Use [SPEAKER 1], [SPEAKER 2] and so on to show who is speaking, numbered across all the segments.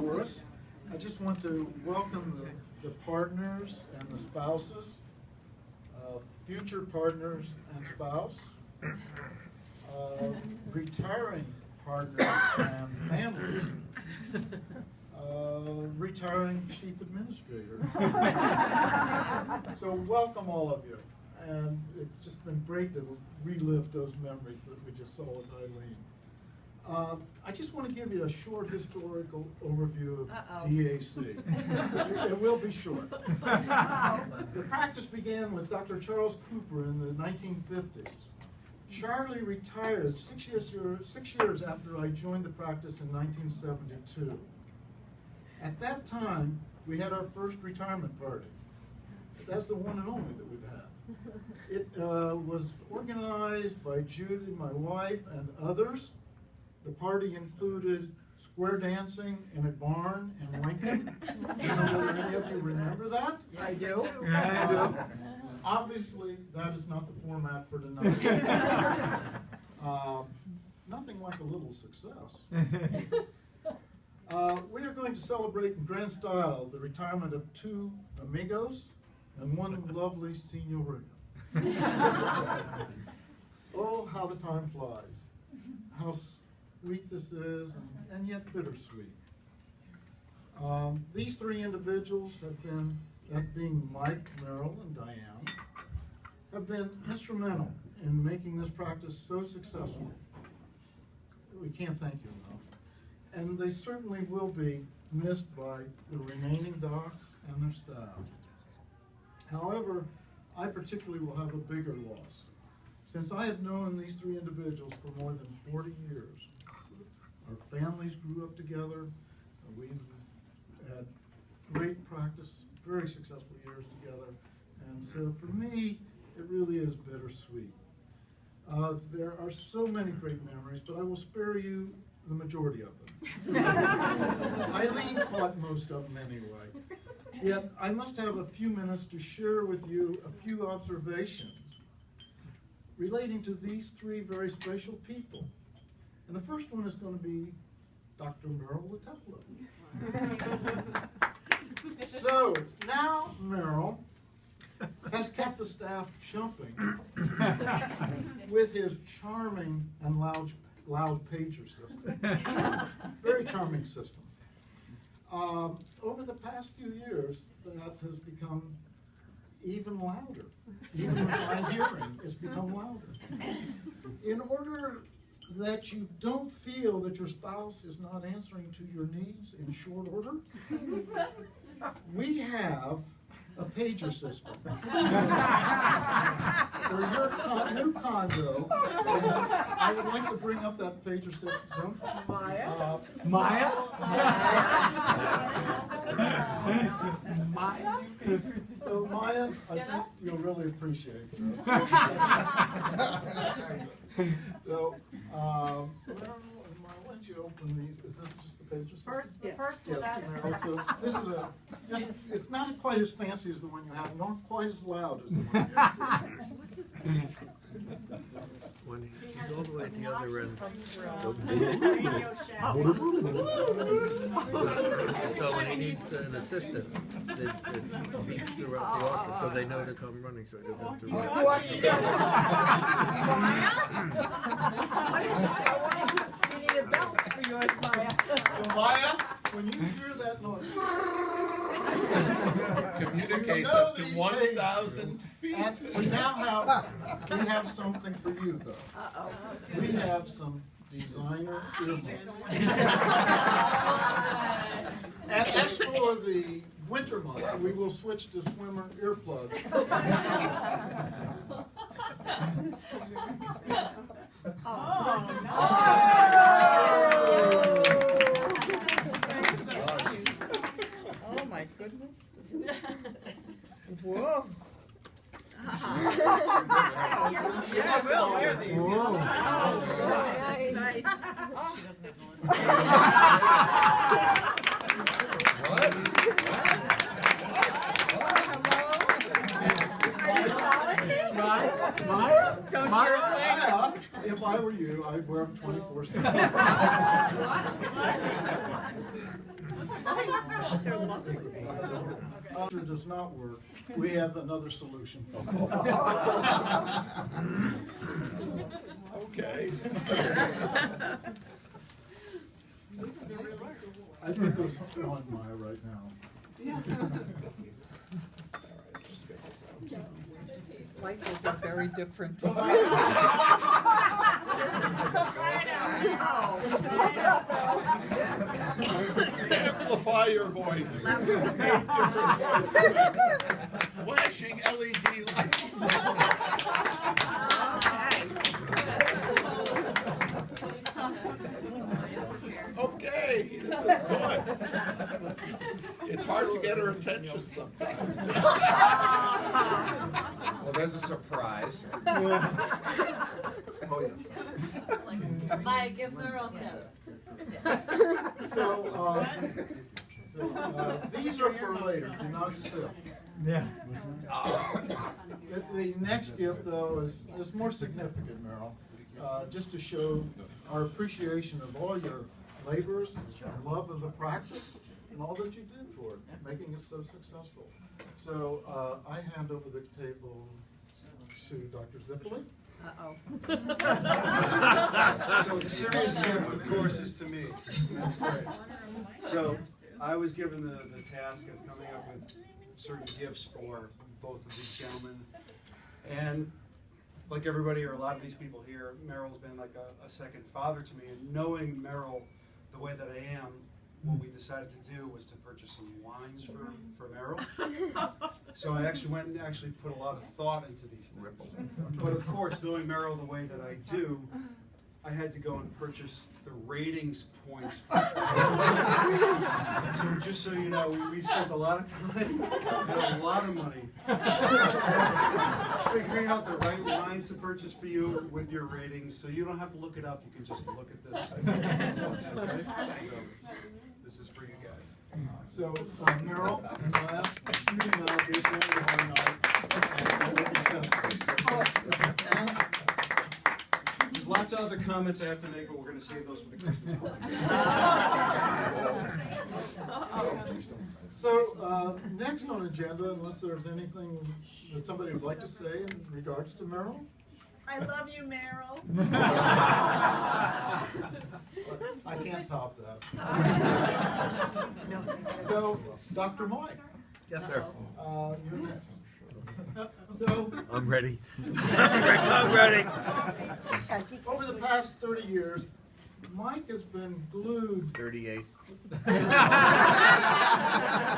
[SPEAKER 1] for us. I just want to welcome the partners and the spouses, future partners and spouse, retiring partners and families, retiring chief administrator. So welcome all of you. And it's just been great to relive those memories that we just saw with Eileen. I just want to give you a short historical overview of DAC. It will be short. The practice began with Dr. Charles Cooper in the 1950s. Charlie retired 6 years after I joined the practice in 1972. At that time, we had our first retirement party. That's the one and only that we've had. It was organized by Judy, my wife, and others. The party included square dancing in a barn in Lincoln. I don't know whether any of you remember that.
[SPEAKER 2] I do.
[SPEAKER 1] Obviously, that is not the format for tonight. Nothing like a little success. We are going to celebrate in grand style the retirement of 2 amigos and 1 lovely señorita. Oh, how the time flies. How sweet this is, and yet bittersweet. These 3 individuals have been, that being Mike, Merrill, and Diane, have been instrumental in making this practice so successful. We can't thank you enough. And they certainly will be missed by the remaining docs and their staff. However, I particularly will have a bigger loss. Since I have known these 3 individuals for more than 40 years, our families grew up together, we've had great practice, very successful years together, and so for me, it really is bittersweet. There are so many great memories, but I will spare you the majority of them. Eileen caught most of them anyway. Yet, I must have a few minutes to share with you a few observations relating to these 3 very special people. And the first one is going to be Dr. Merrill Lateplo. So, now Merrill has kept the staff jumping with his charming and loud pager system. Very charming system. Over the past few years, that has become even louder. Even with my hearing, it's become louder. In order that you don't feel that your spouse is not answering to your needs in short order, we have a pager system. For your new condo, I would like to bring up that pager system.
[SPEAKER 2] Maya?
[SPEAKER 3] Maya?
[SPEAKER 2] Maya?
[SPEAKER 1] So Maya, I think you'll really appreciate it. So, why don't you open these? Is this just the pager system?
[SPEAKER 2] The first one.
[SPEAKER 1] Yes, so this is it's not quite as fancy as the one you have, nor quite as loud as the one you have.
[SPEAKER 2] What's his pager system?
[SPEAKER 4] When he's all the way at the other end. So when he needs an assistant, it beeps throughout the office so they know to come running so he doesn't have to run.
[SPEAKER 2] You need a belt for yours, Maya.
[SPEAKER 1] So Maya, when you hear that noise,
[SPEAKER 5] Communicates up to 1,000 feet.
[SPEAKER 1] and we now have something for you though. We have some designer earbuds. And as for the winter months, we will switch to swimmer earplugs.
[SPEAKER 2] Oh my goodness. Whoa.
[SPEAKER 5] Yeah, we'll wear these.
[SPEAKER 2] Nice.
[SPEAKER 5] What?
[SPEAKER 1] Maya, if I were you, I'd wear them 24/7.
[SPEAKER 2] They're lovely.
[SPEAKER 1] If it does not work, we have another solution for you.
[SPEAKER 5] Okay.
[SPEAKER 1] I put those on Maya right now.
[SPEAKER 2] Life will be very different.
[SPEAKER 5] Amplify your voice. Flashing LED lights. Okay, this is good. It's hard to get her attention sometimes.
[SPEAKER 3] Well, there's a surprise.
[SPEAKER 1] Oh, yeah.
[SPEAKER 6] Mike, give Merle a kiss.
[SPEAKER 1] So, these are for later, do not sip.
[SPEAKER 7] Yeah.
[SPEAKER 1] The next gift, though, is more significant, Merrill. Just to show our appreciation of all your labors and love of the practice and all that you did for it, making it so successful. So I hand over the table to Dr. Zipley.
[SPEAKER 8] So the serious gift, of course, is to me. That's great. So I was given the task of coming up with certain gifts for both of these gentlemen. And like everybody, or a lot of these people here, Merrill's been like a second father to me. And knowing Merrill the way that I am, what we decided to do was to purchase some wines for Merrill. So I actually went and actually put a lot of thought into these things. But of course, knowing Merrill the way that I do, I had to go and purchase the ratings points. So just so you know, we spent a lot of time and a lot of money figuring out the right wines to purchase for you with your ratings. So you don't have to look it up, you can just look at this. Okay? So this is for you guys.
[SPEAKER 1] So Merrill and Maya, you can now be at the end of our night.
[SPEAKER 8] There's lots of other comments I have to make, but we're going to save those for the Christmas party.
[SPEAKER 1] So next on agenda, unless there's anything that somebody would like to say in regards to Merrill?
[SPEAKER 2] I love you, Merrill.
[SPEAKER 1] I can't top that. So, Dr. Mike,
[SPEAKER 4] Yes, sir.
[SPEAKER 1] you're next. So,
[SPEAKER 4] I'm ready. I'm ready.
[SPEAKER 1] over the past 30 years, Mike has been glued.
[SPEAKER 4] 38.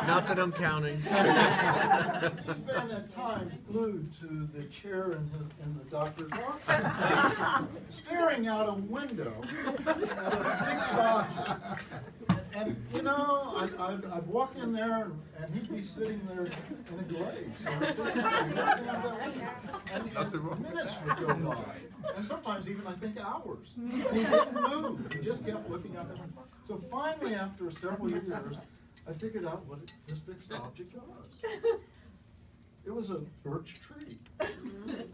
[SPEAKER 4] Not that I'm counting.
[SPEAKER 1] He's been at times glued to the chair in the doctor's office, staring out a window at a fixed object. And you know, I'd walk in there and he'd be sitting there in a glaze. And minutes would go by. And sometimes even, I think, hours. And he didn't move. He just kept looking out the window. So finally, after several years, I figured out what this fixed object was. It was a birch tree.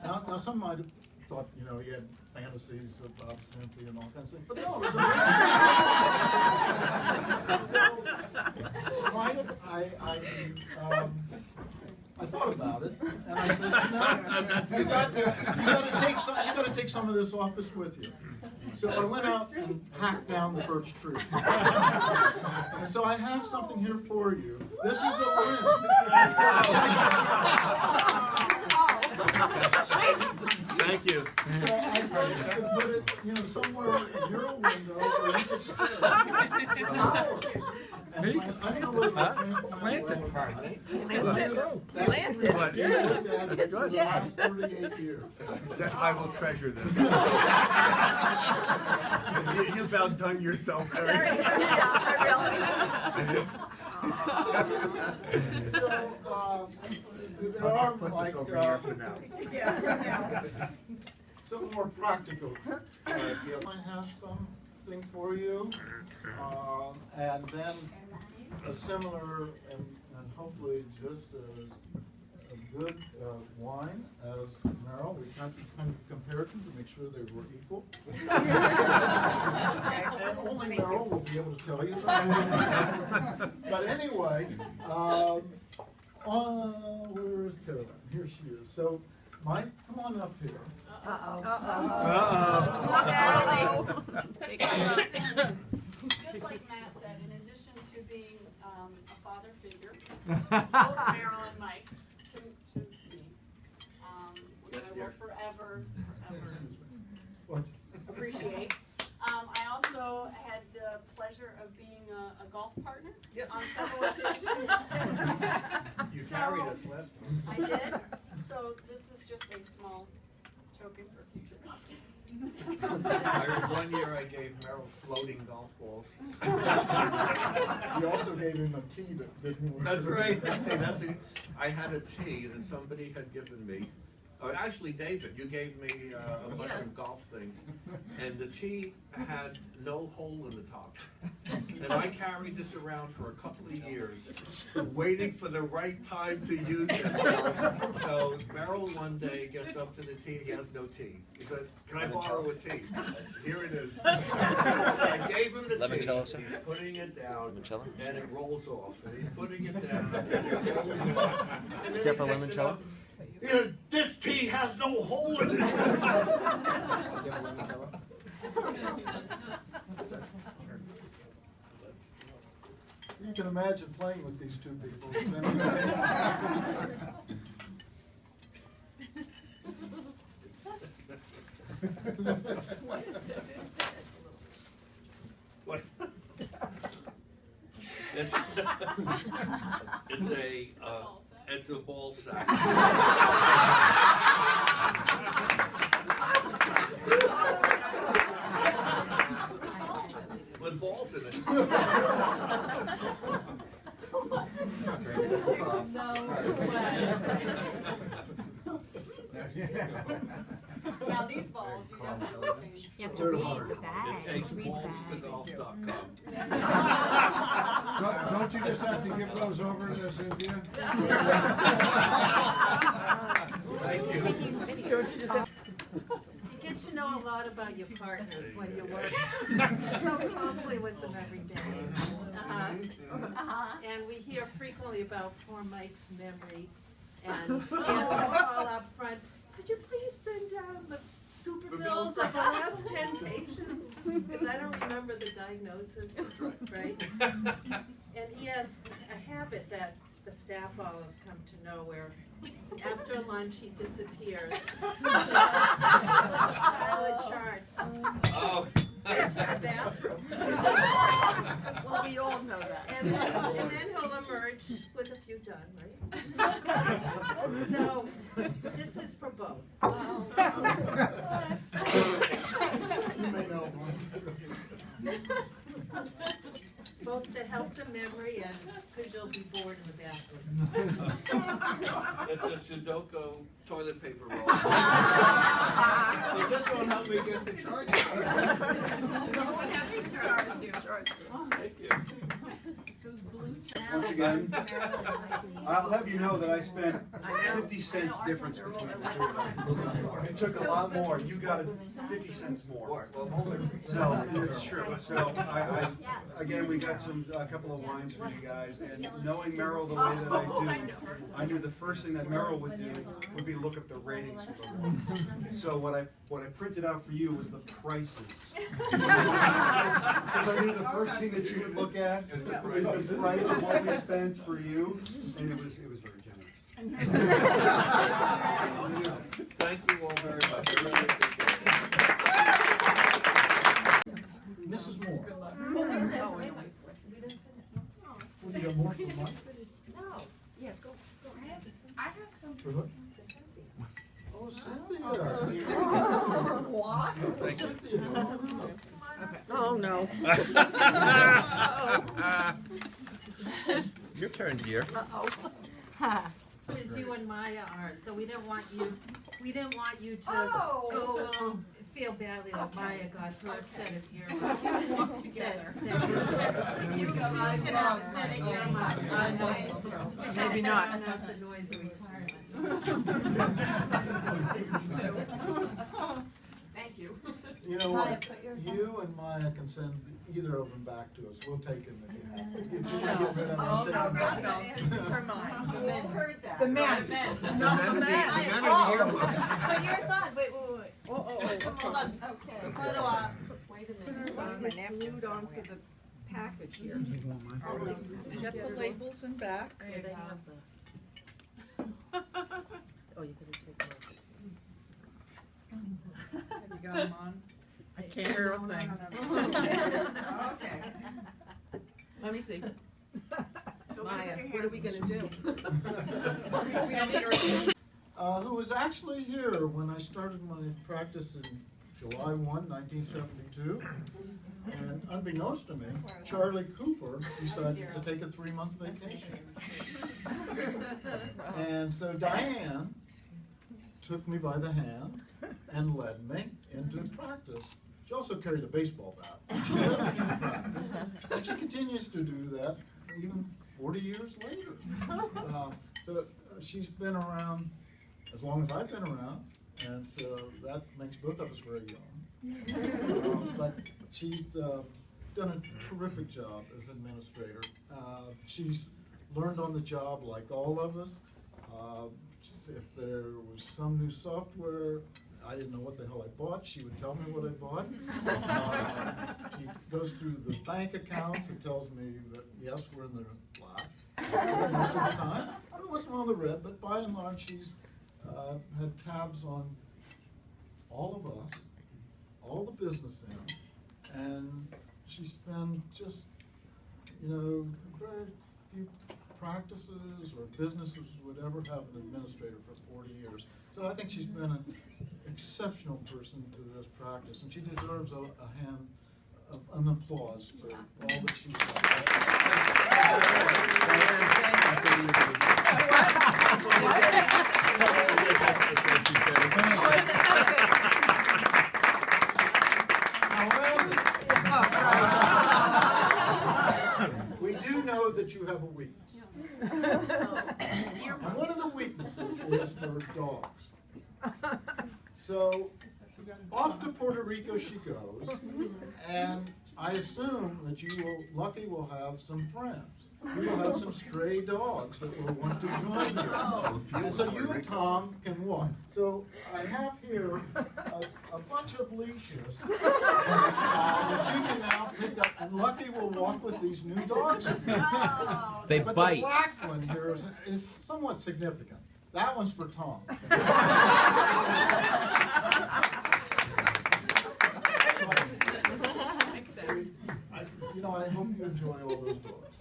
[SPEAKER 1] Now some might have thought, you know, he had fantasies about Cynthia and all kinds of things, but no, it was a I thought about it, and I said, you got to take some of this office with you. So I went out and hacked down the birch tree. And so I have something here for you. This is a limb.
[SPEAKER 4] Thank you.
[SPEAKER 1] So I thought you could put it, you know, somewhere in your window where you could stare. And I don't know whether
[SPEAKER 7] Plant it.
[SPEAKER 1] Plant it.
[SPEAKER 2] Plant it.
[SPEAKER 4] What?
[SPEAKER 1] It's for the last 38 years.
[SPEAKER 4] I will treasure this. You've outdone yourself, Eric.
[SPEAKER 1] So, there are like some more practical ideas. I have something for you, and then a similar and hopefully just a good wine as Merrill. We kind of compared them to make sure they were equal. And only Merrill will be able to tell you that. But right. Where is Caroline? Here she is. So, Mike, come on up here.
[SPEAKER 7] Just like Matt said, in addition to being a father figure, both Meryl and Mike to me, which I will forever
[SPEAKER 1] What?
[SPEAKER 7] appreciate. I also had the pleasure of being a golf partner on several occasions.
[SPEAKER 4] You
[SPEAKER 7] So-
[SPEAKER 4] carried us last time.
[SPEAKER 7] I did. So this is just a small token for future golf.
[SPEAKER 4] One year I gave Merrill floating golf balls.
[SPEAKER 1] You also gave him a tea that didn't work.
[SPEAKER 4] That's right. That's it. I had a tee that somebody had given me. Oh, actually, David, you gave me a bunch of golf things, and the tee had no hole in the top. And I carried this around for a couple of years, waiting for the right time to use it. So Merrill one day gets up to the tee, he has no tee. He said, "Can I borrow a tee?" Here it is. So I gave him the tee, he's putting it down, and it rolls off, and he's putting it down. And then he picks it up. This tea has no hole in it.
[SPEAKER 1] You can imagine playing with these two people.
[SPEAKER 4] What? It's it's a ball sack. With balls in it.
[SPEAKER 7] Now these balls, you definitely.
[SPEAKER 6] You have to read the bag.
[SPEAKER 4] It takes
[SPEAKER 6] Read the bag.
[SPEAKER 4] balls2golf.com.
[SPEAKER 5] Don't you just have to give those over to Cynthia?
[SPEAKER 4] Thank you.
[SPEAKER 9] You get to know a lot about your partners when you work so closely with them every day. And we hear frequently about poor Mike's memory, and he has to call up front, "Could you please send down the super bills of the last 10 patients?" Because I don't remember the diagnosis, right? And he has a habit that the staff all have come to know, where after lunch he disappears. Pile of charts
[SPEAKER 4] Oh.
[SPEAKER 9] into the bathroom.
[SPEAKER 2] Well, we all know that.
[SPEAKER 9] And then he'll emerge with a few done, right? So, this is for both.
[SPEAKER 1] You may know one.
[SPEAKER 9] Both to help the memory and because you'll be bored in the bathroom.
[SPEAKER 4] It's a Sudoku toilet paper roll. So this won't help me get the charge. Thank you.
[SPEAKER 8] Once again, I'll have you know that I spent 50 cents difference between the two of them. It took a lot more, you got it 50 cents more.
[SPEAKER 4] Well, hold it.
[SPEAKER 8] So, it's true, so again, we got a couple of wines for you guys, and knowing Merrill the way that I do, I knew the first thing that Merrill would do would be look up the ratings for the wines. So what I printed out for you was the prices. Because I knew the first thing that you would look at is the price of what we spent for you, and it was very generous.
[SPEAKER 4] Thank you all very much. I really appreciate it.
[SPEAKER 1] Mrs. Moore. What, do you got more for Mike?
[SPEAKER 6] Yeah, go ahead. I have some.
[SPEAKER 1] For who? Oh, Cynthia.
[SPEAKER 2] What?
[SPEAKER 1] Oh, Cynthia.
[SPEAKER 2] Oh, no.
[SPEAKER 4] Your turn, dear.
[SPEAKER 9] Because you and Maya are, so we didn't want you to go feel badly that Maya got her set of earmuffs. Walk together. You get upset at earmuffs.
[SPEAKER 2] Maybe not.
[SPEAKER 9] Drown out the noise of retirement.
[SPEAKER 6] Thank you.
[SPEAKER 1] You know what? You and Maya can send either of them back to us. We'll take them if you have. If you can get rid of them.
[SPEAKER 2] These are mine.
[SPEAKER 9] You all heard that.
[SPEAKER 2] The men. Not the men.
[SPEAKER 6] Put yours on, wait.
[SPEAKER 2] Hold on.
[SPEAKER 9] Okay.
[SPEAKER 7] Photo op. Wait a minute.
[SPEAKER 2] My nephew onto the package here.
[SPEAKER 10] Get the labels in back.
[SPEAKER 9] Oh, you gotta take off this
[SPEAKER 10] Have you got them on?
[SPEAKER 2] I can't hear a thing.
[SPEAKER 10] Okay.
[SPEAKER 2] Let me see.
[SPEAKER 9] Maya, what are we gonna do?
[SPEAKER 1] Who was actually here when I started my practice in July 1, 1972. And unbeknownst to me, Charlie Cooper decided to take a 3-month vacation. And so Diane took me by the hand and led me into practice. She also carried a baseball bat. She led me into practice, and she continues to do that even 40 years later. She's been around as long as I've been around, and so that makes both of us very young. But she's done a terrific job as administrator. She's learned on the job like all of us. If there was some new software, I didn't know what the hell I bought, she would tell me what I bought. She goes through the bank accounts and tells me that, yes, we're in the black most of the time. It wasn't on the red, but by and large, she's had tabs on all of us, all the business in, and she's been just, very few practices or businesses would ever have an administrator for 40 years. So I think she's been an exceptional person to this practice, and she deserves an applause for all that she's done. We do know that you have a weakness. And one of the weaknesses is for dogs. So off to Puerto Rico she goes, and I assume that Lucky will have some friends. You will have some stray dogs that will want to join you. And so you and Tom can walk. So I have here a bunch of leashes that you can now pick up, and Lucky will walk with these new dogs.
[SPEAKER 3] They
[SPEAKER 1] But
[SPEAKER 3] bite.
[SPEAKER 1] the black one here is somewhat significant. That one's for Tom. I hope you enjoy all those dogs.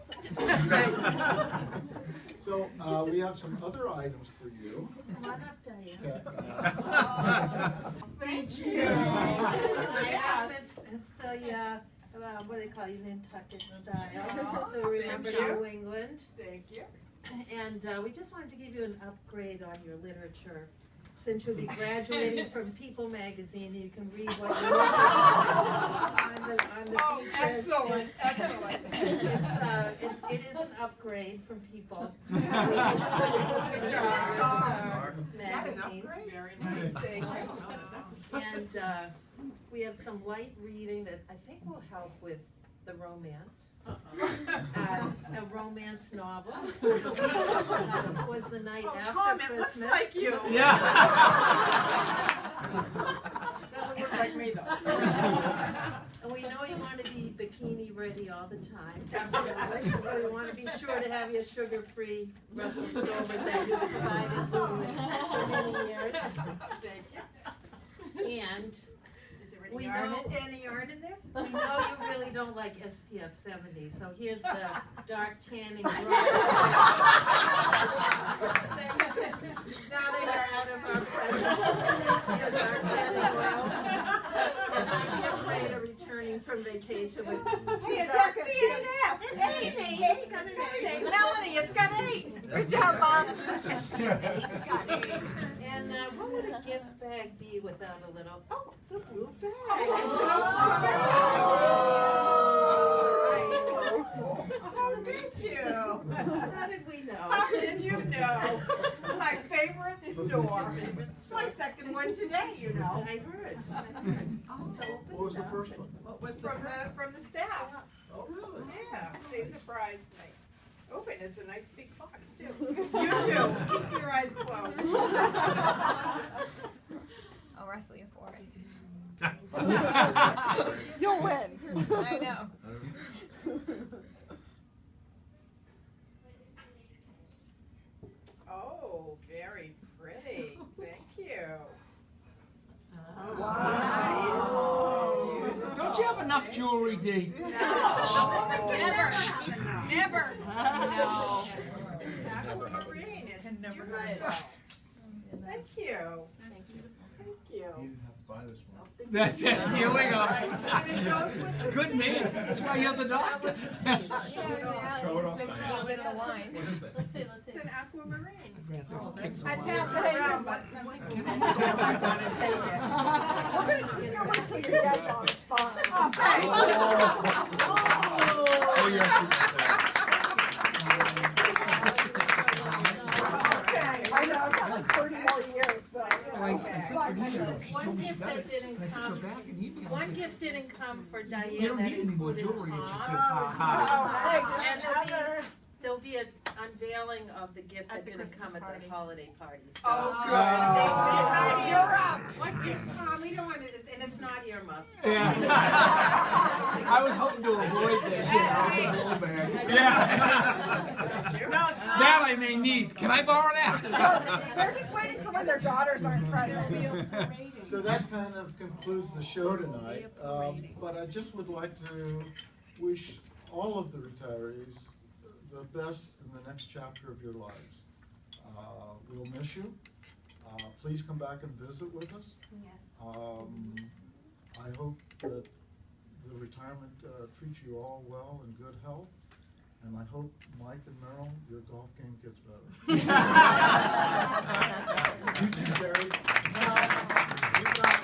[SPEAKER 1] So we have some other items for you.
[SPEAKER 9] Come on up, Diane.
[SPEAKER 2] Thank you.
[SPEAKER 9] It's the, what do they call it, Nantucket style. So
[SPEAKER 2] Thank
[SPEAKER 9] remember
[SPEAKER 2] you.
[SPEAKER 9] New England.
[SPEAKER 2] Thank you.
[SPEAKER 9] And we just wanted to give you an upgrade on your literature. Since you'll be graduating from People magazine, you can read what you want on the features.
[SPEAKER 2] Excellent, excellent.
[SPEAKER 9] It is an upgrade from People.
[SPEAKER 2] Is that an
[SPEAKER 9] Magazine.
[SPEAKER 2] upgrade? Very nice, thank you.
[SPEAKER 9] And we have some light reading that I think will help with the romance. A romance novel. Towards the night after
[SPEAKER 2] Tom, it
[SPEAKER 9] Christmas.
[SPEAKER 2] looks like you.
[SPEAKER 3] Yeah.
[SPEAKER 2] Doesn't look like me though.
[SPEAKER 9] And we know you want to be bikini ready all the time.
[SPEAKER 2] Absolutely.
[SPEAKER 9] So we want to be sure to have your sugar-free Russell Stovers that you provided for many years.
[SPEAKER 2] Thank you.
[SPEAKER 9] And
[SPEAKER 2] Is there
[SPEAKER 9] We
[SPEAKER 2] any yarn,
[SPEAKER 9] know-
[SPEAKER 2] any yarn in there?
[SPEAKER 9] we know you really don't like SPF 70, so here's the dark tanning rod. Now that you're out of our presence, here's your dark tanning oil. And I'm here afraid of returning from vacation with two
[SPEAKER 2] It's
[SPEAKER 9] dark
[SPEAKER 2] SPF. It's 8. It's got an 8. Melanie, it's got 8.
[SPEAKER 6] Good job, Mom.
[SPEAKER 9] And what would a gift bag be without a little, oh, it's a blue bag.
[SPEAKER 2] Oh, thank you.
[SPEAKER 9] How did we know?
[SPEAKER 2] How did you know? My favorite store. It's my second one today, you know.
[SPEAKER 9] I heard. So open
[SPEAKER 1] What was
[SPEAKER 9] it
[SPEAKER 1] the
[SPEAKER 9] up.
[SPEAKER 1] first one?
[SPEAKER 2] What was from the staff?
[SPEAKER 1] Oh, really?
[SPEAKER 2] Yeah, they surprised me. Open and it's a nice big box too. You too, keep your eyes closed.
[SPEAKER 6] I'll wrestle you for it.
[SPEAKER 2] You'll win.
[SPEAKER 6] I know.
[SPEAKER 2] Oh, very pretty. Thank you.
[SPEAKER 11] Don't you have enough jewelry, Dee?
[SPEAKER 2] No. Never. Never. No. Aquamarine. It's beautiful. Thank you. Thank you. Thank you.
[SPEAKER 11] That's it. Here we go.
[SPEAKER 2] And it goes with the
[SPEAKER 11] Good man. That's why you're the doctor.
[SPEAKER 6] Show it off. A little bit of the wine. Let's see.
[SPEAKER 2] It's an aquamarine.
[SPEAKER 6] I'd
[SPEAKER 2] Pass
[SPEAKER 6] pass
[SPEAKER 2] it around, but someone I'm gonna take it. We're gonna just go wait till you're dead, Mom. It's fine. Oh, thanks. Okay, I know, I've got like 30 more years, so.
[SPEAKER 11] One
[SPEAKER 9] gift that didn't come, one gift didn't come for Diane
[SPEAKER 11] You don't
[SPEAKER 9] that
[SPEAKER 11] need any more
[SPEAKER 9] included
[SPEAKER 11] jewelry. It just says
[SPEAKER 9] Tom.
[SPEAKER 11] ha ha.
[SPEAKER 9] And there'll be an unveiling of the gift that didn't come at the holiday party, so.
[SPEAKER 2] Oh, good. You're up.
[SPEAKER 9] What gift, Tom? We don't want to, and it's not earmuffs.
[SPEAKER 11] Yeah. I was hoping to avoid this. Yeah. That I may need. Can I borrow that?
[SPEAKER 2] They're just waiting for when their daughters aren't present.
[SPEAKER 1] So that kind of concludes the show tonight, but I just would like to wish all of the retirees the best in the next chapter of your lives. We'll miss you. Please come back and visit with us.
[SPEAKER 6] Yes.
[SPEAKER 1] I hope that the retirement treats you all well and good health. And I hope, Mike and Merrill, your golf game gets better. You too, Barry. Now, we've got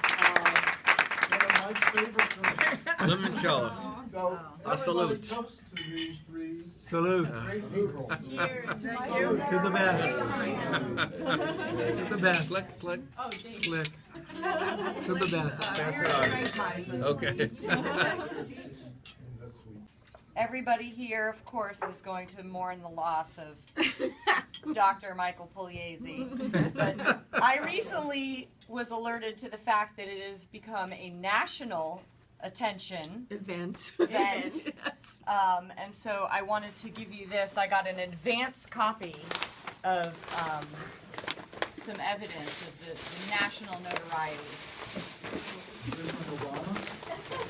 [SPEAKER 1] one of Mike's favorite drinks.
[SPEAKER 5] Limoncello.
[SPEAKER 1] So,
[SPEAKER 5] A
[SPEAKER 1] everybody
[SPEAKER 5] salute.
[SPEAKER 1] toast to these three
[SPEAKER 11] Salute.
[SPEAKER 1] great people.
[SPEAKER 2] Cheers.
[SPEAKER 11] To the best. To the best.
[SPEAKER 5] Click, click.
[SPEAKER 11] Click. To the best.
[SPEAKER 5] Okay.
[SPEAKER 12] Everybody here, of course, is going to mourn the loss of Dr. Michael Pugliese. But I recently was alerted to the fact that it has become a national attention
[SPEAKER 9] Event.
[SPEAKER 12] event. And so I wanted to give you this. I got an advance copy of some evidence of the national notoriety.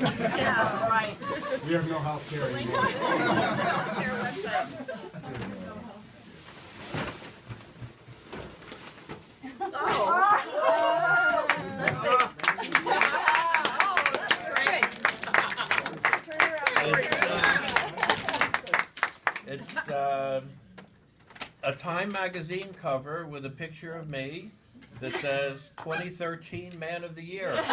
[SPEAKER 12] Yeah, right.
[SPEAKER 1] We have no health care anymore.
[SPEAKER 12] Their website.
[SPEAKER 4] It's a Time magazine cover with a picture of me that says 2013 Man of the Year. And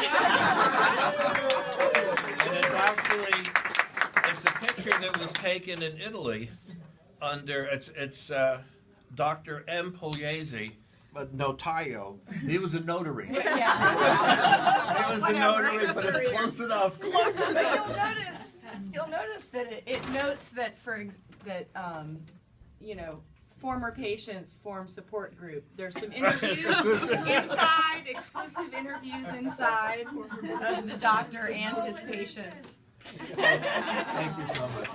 [SPEAKER 4] it's a picture that was taken in Italy under, it's Dr. M. Pugliese, but notaio. He was a notary.
[SPEAKER 12] Yeah.
[SPEAKER 4] He was a notary, but it's close enough.
[SPEAKER 12] Close, but you'll notice that it notes that you know, former patients form support group. There's some interviews inside, exclusive interviews inside of the doctor and his patients.
[SPEAKER 4] Thank you so much.